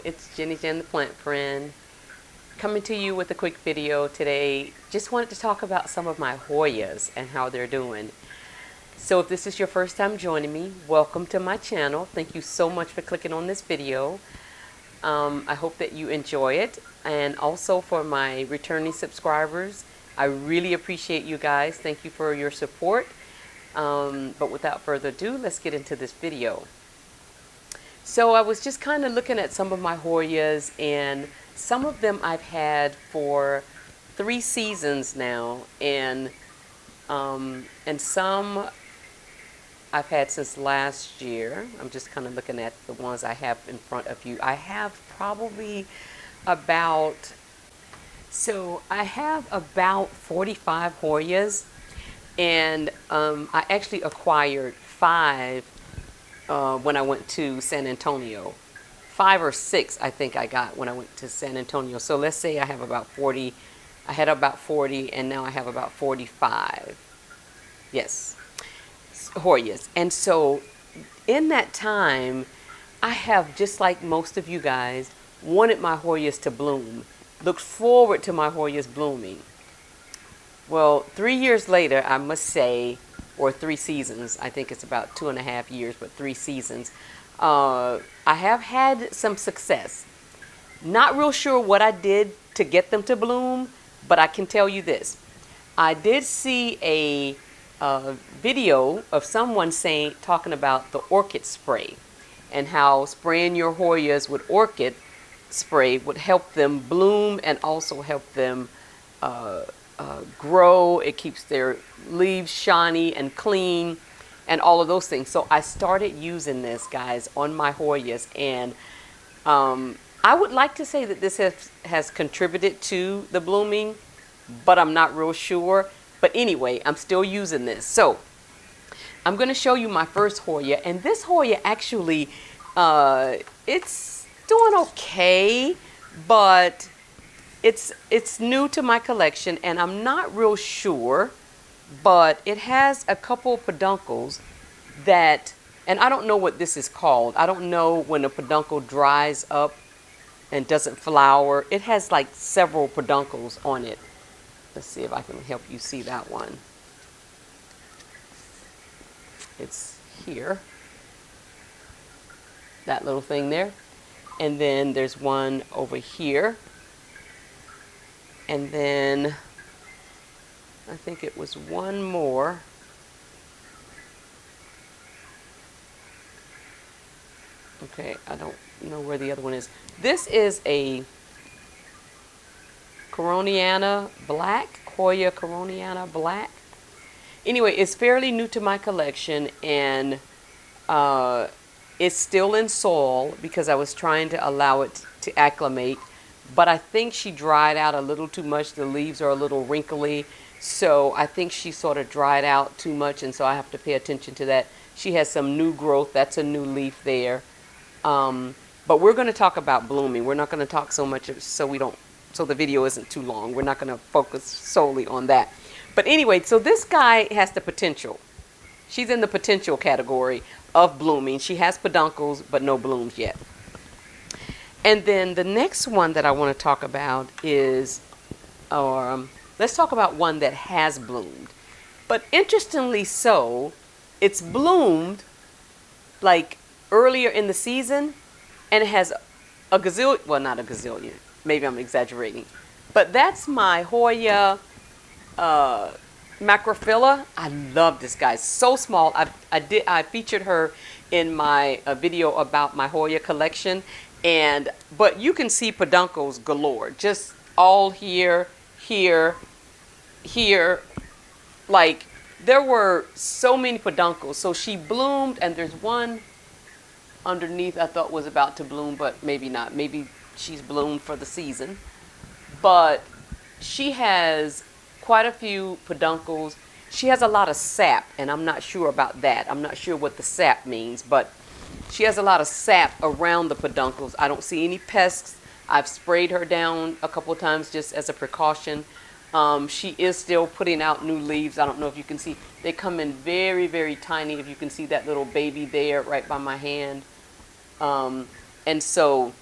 it's Jenny Jen the Plant Friend coming to you with a quick video today. Just wanted to talk about some of my Hoyas and how they're doing. So if this is your first time joining me, welcome to my channel. Thank you so much for clicking on this video. I hope that you enjoy it. And also for my returning subscribers, I really appreciate you guys. Thank you for your support. But without further ado, let's get into this video. So I was just kind of looking at some of my Hoyas, and some of them I've had for 3 seasons now, and some I've had since last year. I'm just kind of looking at the ones I have in front of you. I have probably about, I have about 45 Hoyas, and I actually acquired 5 when I went to San Antonio. 5 or 6 I think I got when I went to San Antonio. So let's say I have about 40. I had about 40 and now I have about 45. Yes, Hoyas. And so in that time, I have, just like most of you guys, wanted my Hoyas to bloom. Looked forward to my Hoyas blooming. Well, 3 years later, I must say, or 3 seasons, I think it's about 2.5 years, but 3 seasons, I have had some success. Not real sure what I did to get them to bloom, but I can tell you this. I did see a video of someone talking about the orchid spray, and how spraying your Hoyas with orchid spray would help them bloom and also help them grow. It keeps their leaves shiny and clean and all of those things. So I started using this, guys, on my Hoyas, and I would like to say that this has contributed to the blooming, but I'm not real sure. But anyway, I'm still using this. So I'm going to show you my first Hoya, and this Hoya actually, it's doing okay, but it's new to my collection, and I'm not real sure, but it has a couple peduncles that, and I don't know what this is called. I don't know when a peduncle dries up and doesn't flower. It has like several peduncles on it. Let's see if I can help you see that one. It's here, that little thing there, and then there's one over here. And then I think it was one more. Okay, I don't know where the other one is. This is a Coroniana Black, Hoya Coroniana Black. Anyway, it's fairly new to my collection, and it's still in soil because I was trying to allow it to acclimate. But I think she dried out a little too much. The leaves are a little wrinkly. So I think she sort of dried out too much, and so I have to pay attention to that. She has some new growth. That's a new leaf there. But we're going to talk about blooming. We're not going to talk so much so the video isn't too long. We're not going to focus solely on that. But anyway, so this guy has the potential. She's in the potential category of blooming. She has peduncles, but no blooms yet. And then the next one that I want to talk about is, let's talk about one that has bloomed. But interestingly so, it's bloomed like earlier in the season, and it has a gazillion, well, not a gazillion, maybe I'm exaggerating, but that's my Hoya Macrophylla. I love this guy. So small. I featured her in my video about my Hoya collection. But you can see peduncles galore, just all here, here, here. Like, there were so many peduncles. So she bloomed, and there's one underneath I thought was about to bloom, but maybe not. Maybe she's bloomed for the season. But she has quite a few peduncles. She has a lot of sap, and I'm not sure about that. I'm not sure what the sap means, but she has a lot of sap around the peduncles. I don't see any pests. I've sprayed her down a couple of times just as a precaution. She is still putting out new leaves. I don't know if you can see. They come in very, very tiny. If you can see that little baby there right by my hand. And so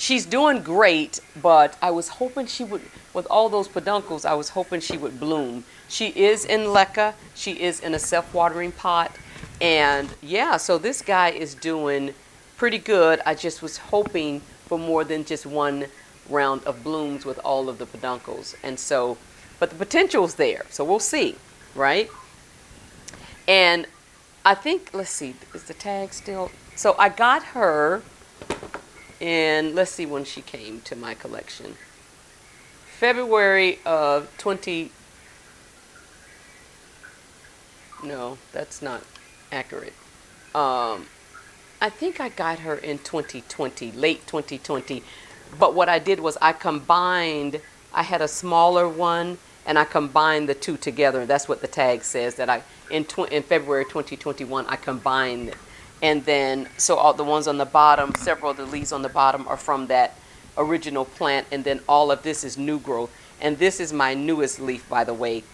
she's doing great, but I was hoping she would, with all those peduncles, I was hoping she would bloom. She is in leca. She is in a self-watering pot. And yeah, so this guy is doing pretty good. I just was hoping for more than just one round of blooms with all of the peduncles. And so, but the potential's there. So we'll see, right? And I think, let's see, is the tag still? So I got her, and let's see when she came to my collection. February of 20, no, that's not accurate. I think I got her in 2020, late 2020. But what I did was I combined, I had a smaller one, and I combined the two together. That's what the tag says, that in February 2021, I combined it. And then, so all the ones on the bottom, several of the leaves on the bottom are from that original plant, and then all of this is new growth. And this is my newest leaf, by the way.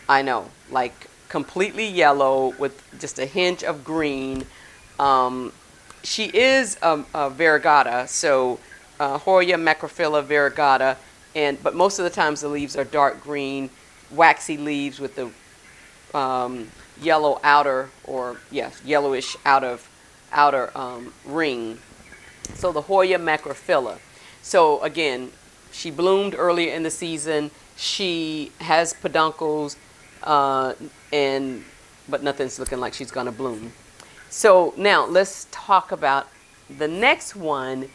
I know, like completely yellow with just a hinge of green. She is a variegata, so Hoya macrophylla variegata, but most of the times the leaves are dark green, waxy leaves with the yellow outer, or yes, yellowish outer ring. So the Hoya macrophylla. So again, she bloomed earlier in the season. She has peduncles, but nothing's looking like she's gonna bloom. So now let's talk about the next one.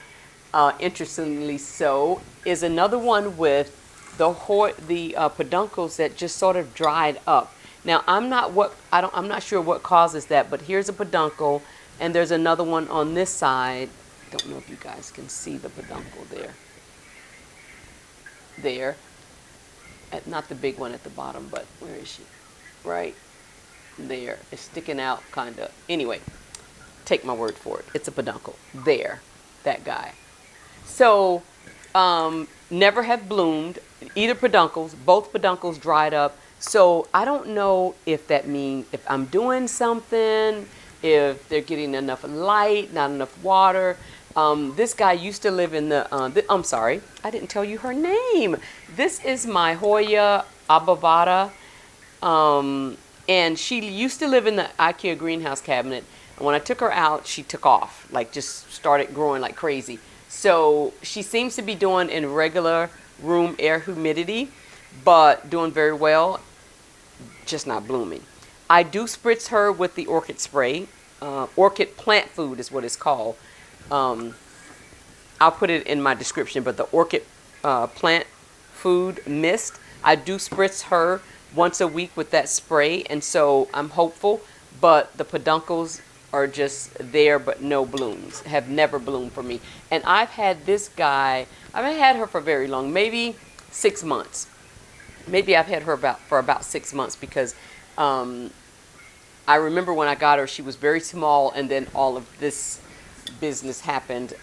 Interestingly, so is another one with the peduncles that just sort of dried up. Now I'm not sure what causes that, but here's a peduncle, and there's another one on this side. I don't know if you guys can see the peduncle there. There, not the big one at the bottom, but where is she? Right there. It's sticking out, kind of. Anyway, take my word for it. It's a peduncle. There, that guy. So, never have bloomed. Either peduncles, both peduncles dried up. So I don't know if that means if I'm doing something, if they're getting enough light, not enough water. This guy used to live in I'm sorry, I didn't tell you her name. This is my Hoya abavata. And she used to live in the IKEA greenhouse cabinet. And when I took her out, she took off, like just started growing like crazy. So she seems to be doing in regular room air humidity, but doing very well, just not blooming. I do spritz her with the orchid spray. Orchid plant food is what it's called. I'll put it in my description, but the orchid plant food mist, I do spritz her once a week with that spray, and so I'm hopeful, but the peduncles are just there but no blooms, have never bloomed for me. And I've had this guy, I haven't had her for very long, maybe 6 months. Maybe I've had her for about 6 months, because I remember when I got her, she was very small, and then all of this business happened.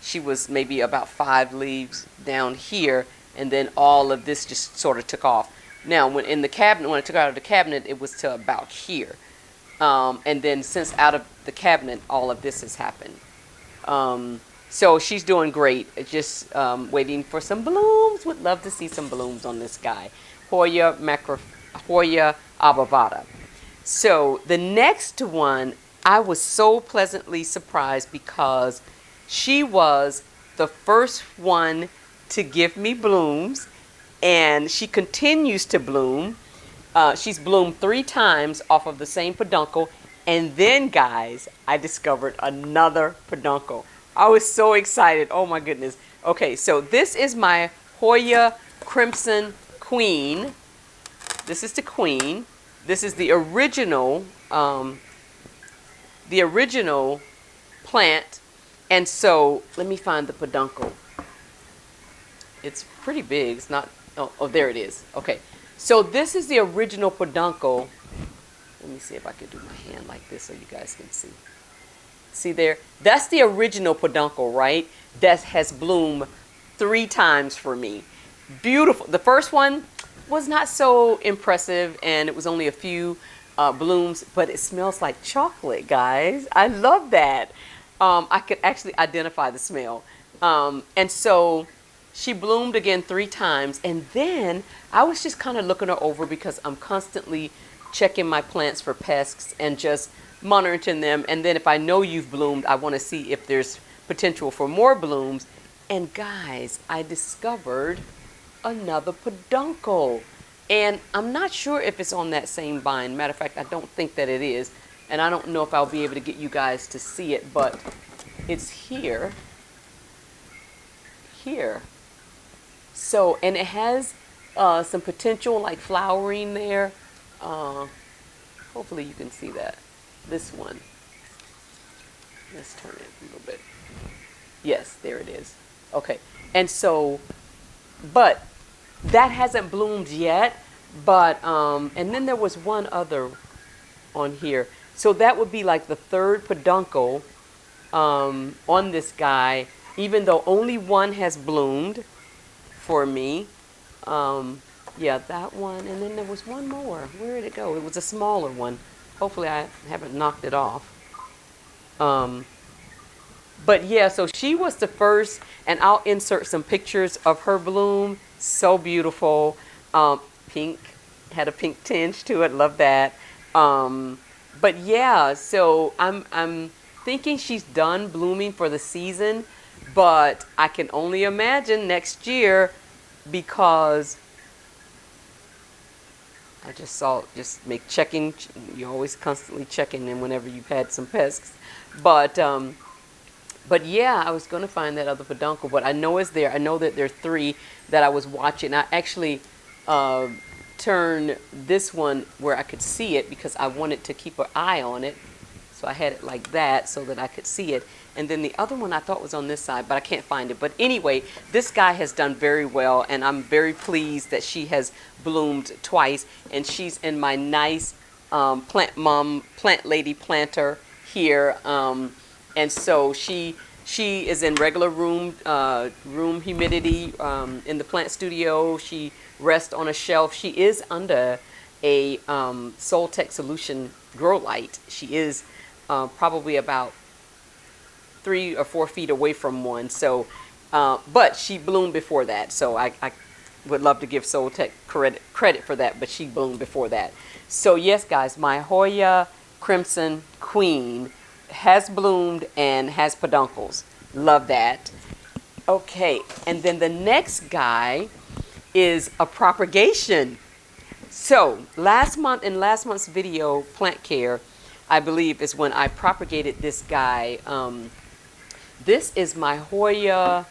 She was maybe about 5 leaves down here, and then all of this just sort of took off. Now, when I took her out of the cabinet, it was to about here. And then since out of the cabinet, all of this has happened. So she's doing great. Just waiting for some blooms. Would love to see some blooms on this guy. Hoya abavata. So the next one, I was so pleasantly surprised because she was the first one to give me blooms, and she continues to bloom. She's bloomed 3 times off of the same peduncle, and then, guys, I discovered another peduncle. I was so excited. Oh my goodness. Okay, so this is my Hoya Crimson Queen. This is the queen. This is the original plant. And so let me find the peduncle. It's pretty big. It's not, oh, there it is. Okay. So this is the original peduncle. Let me see if I can do my hand like this so you guys can see. See there? That's the original peduncle, right? That has bloomed 3 times for me. Beautiful. The first one was not so impressive, and it was only a few blooms, but it smells like chocolate, guys. I love that. I could actually identify the smell. And so she bloomed again 3 times. And then I was just kind of looking her over because I'm constantly checking my plants for pests and just monitoring them. And then if I know you've bloomed, I want to see if there's potential for more blooms. And guys, I discovered another peduncle. And I'm not sure if it's on that same vine. Matter of fact, I don't think that it is. And I don't know if I'll be able to get you guys to see it, but it's here. Here. So, and it has some potential like flowering there. Hopefully you can see that. This one. Let's turn it a little bit. Yes, there it is. Okay. And so, but that hasn't bloomed yet. But, and then there was one other on here. So that would be like the third peduncle on this guy, even though only one has bloomed for me. Yeah, that one. And then there was one more. Where did it go? It was a smaller one. Hopefully I haven't knocked it off. But yeah, so she was the first, and I'll insert some pictures of her bloom. So beautiful. Pink, had a pink tinge to it. Love that. But yeah, so I'm thinking she's done blooming for the season, but I can only imagine next year because I just saw, just make checking, you're always constantly checking them whenever you've had some pests. But yeah, I was going to find that other peduncle, but I know it's there. I know that there are 3 that I was watching. I actually turned this one where I could see it because I wanted to keep an eye on it. So I had it like that so that I could see it. And then the other one I thought was on this side, but I can't find it. But anyway, this guy has done very well, and I'm very pleased that she has bloomed twice. And she's in my nice plant lady planter here. And so she is in regular room humidity in the plant studio. She rests on a shelf. She is under a Soltech Solution grow light. She is probably about 3 or 4 feet away from one. So, but she bloomed before that. So I would love to give Soltech credit for that, but she bloomed before that. So yes, guys, my Hoya Crimson Queen has bloomed and has peduncles. Love that. Okay, and then the next guy is a propagation. So last month's video, plant care, I believe is when I propagated this guy. This is my Hoya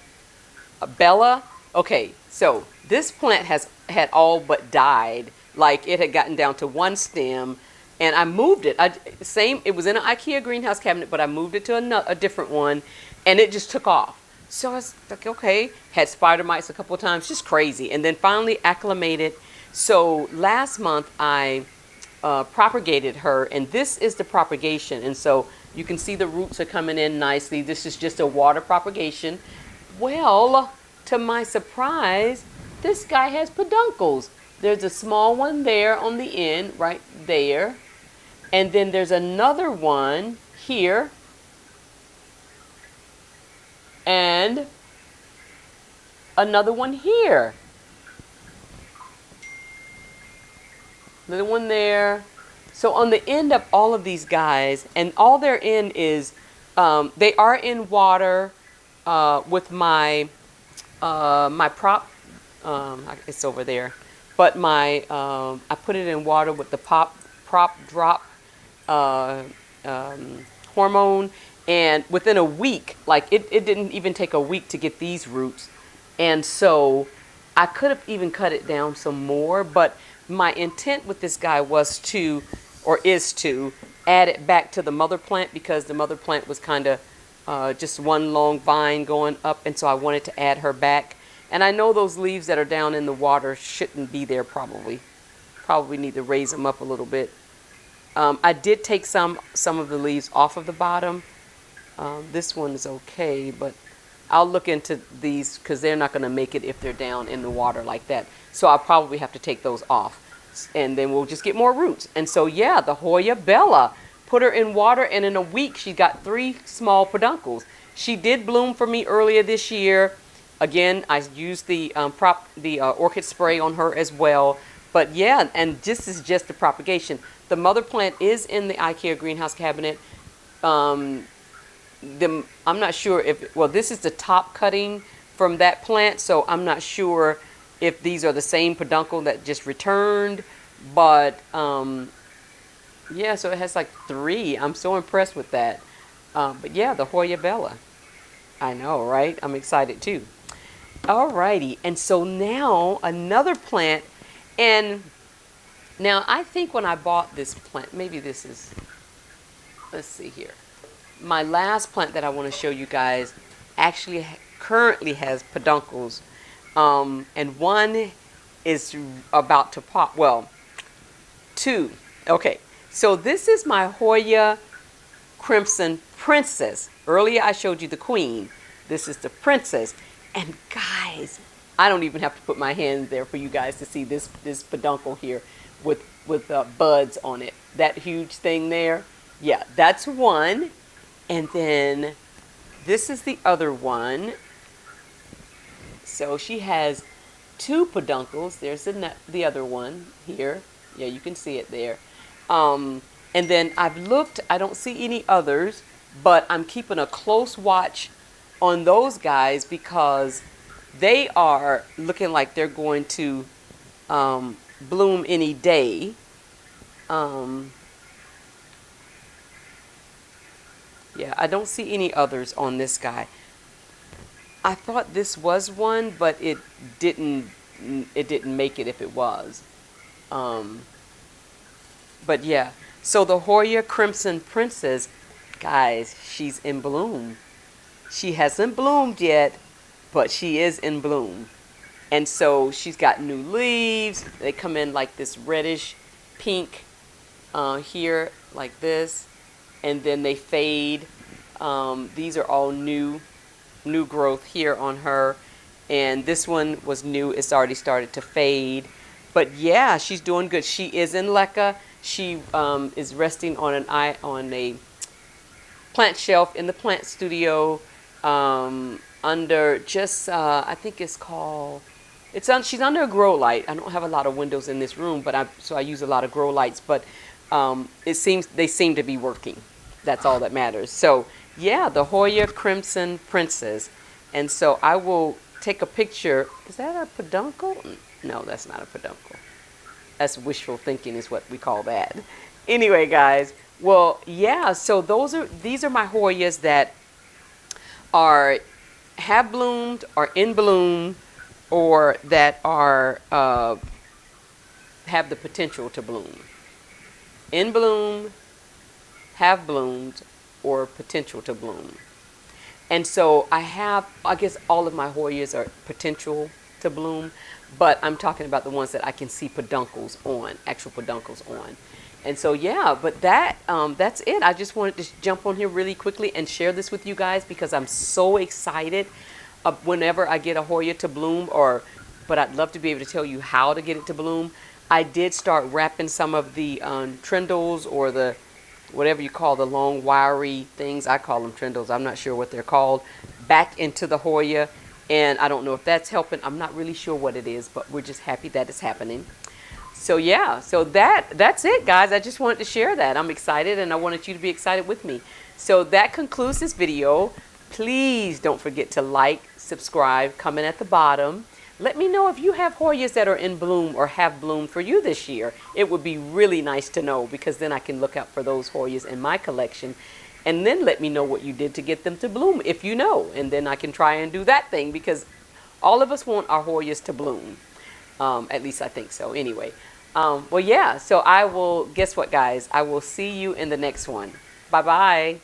Bella. Okay, so this plant had all but died. Like it had gotten down to one stem, and I moved it. It was in an IKEA greenhouse cabinet, but I moved it to a different one, and it just took off. So I was like, okay, had spider mites a couple of times, just crazy. And then finally acclimated. So last month I propagated her, and this is the propagation. And so you can see the roots are coming in nicely. This is just a water propagation. Well, to my surprise, this guy has peduncles. There's a small one there on the end, right there. And then there's another one here. And another one here. Another one there. So on the end of all of these guys, and all they're in is, they are in water with my my prop. It's over there. But my I put it in water with the prop drop hormone. And within a week, like it didn't even take a week to get these roots. And so I could have even cut it down some more, but my intent with this guy was to, or is to, add it back to the mother plant because the mother plant was kind of just one long vine going up. And so I wanted to add her back. And I know those leaves that are down in the water shouldn't be there probably. Probably need to raise them up a little bit. I did take some of the leaves off of the bottom. This one is okay, but I'll look into these because they're not going to make it if they're down in the water like that. So I'll probably have to take those off, and then we'll just get more roots. And so yeah, the Hoya Bella, put her in water, and in a week she got 3 small peduncles. She did bloom for me earlier this year. Again, I used the orchid spray on her as well. But yeah, and this is just the propagation. The mother plant is in the IKEA greenhouse cabinet. Um, I'm not sure if, well, this is the top cutting from that plant, so I'm not sure if these are the same peduncle that just returned. But yeah, so it has like three. I'm so impressed with that. But yeah, the Hoya Bella. I know, right? I'm excited too. Alrighty, and so now another plant, and now I think when I bought this plant, maybe this is, let's see here. My last plant that I want to show you guys actually currently has peduncles, and one is about to pop. Well, two. Okay, so this is my Hoya Crimson Princess. Earlier I showed you the queen. This is the princess. And guys, I don't even have to put my hand there for you guys to see this peduncle here with buds on it. That huge thing there. Yeah, that's one. And then this is the other one. So she has two peduncles. There's the other one here. Yeah, you can see it there. And then I've looked, I don't see any others, but I'm keeping a close watch on those guys because they are looking like they're going to bloom any day. Yeah, I don't see any others on this guy. I thought this was one, but didn't it didn't make it if it was. Um, but yeah, so the Hoya Crimson Princess, guys, she's in bloom. She hasn't bloomed yet, but she is in bloom. And so she's got new leaves. They come in like this reddish pink here, like this. And then they fade. These are all new growth here on her. And this one was new. It's already started to fade. But yeah, she's doing good. She is in leca. She is resting on a plant shelf in the plant studio, under just I think it's called. She's under a grow light. I don't have a lot of windows in this room, but I use a lot of grow lights. But they seem to be working. That's all that matters. So yeah, the Hoya Crimson Princess, and so I will take a picture. Is that a peduncle? No, that's not a peduncle. That's wishful thinking is what we call that. Anyway, guys, well, yeah, so these are my Hoyas that have bloomed, are in bloom, or that are have the potential to bloom. In bloom, have bloomed, or potential to bloom. And so I guess all of my Hoyas are potential to bloom, but I'm talking about the ones that I can see peduncles on, actual peduncles on. And so yeah, but that's it. I just wanted to jump on here really quickly and share this with you guys because I'm so excited whenever I get a Hoya to bloom, but I'd love to be able to tell you how to get it to bloom. I did start wrapping some of the trindles, or the whatever you call the long wiry things. I call them trindles. I'm not sure what they're called. Back into the Hoya. And I don't know if that's helping. I'm not really sure what it is, but we're just happy that it's happening. So yeah, so that's it, guys. I just wanted to share that. I'm excited, and I wanted you to be excited with me. So that concludes this video. Please don't forget to like, subscribe, comment at the bottom. Let me know if you have Hoyas that are in bloom or have bloomed for you this year. It would be really nice to know, because then I can look out for those Hoyas in my collection. And then let me know what you did to get them to bloom, if you know. And then I can try and do that thing, because all of us want our Hoyas to bloom. At least I think so. Anyway, well, yeah. So guess what, guys? I will see you in the next one. Bye-bye.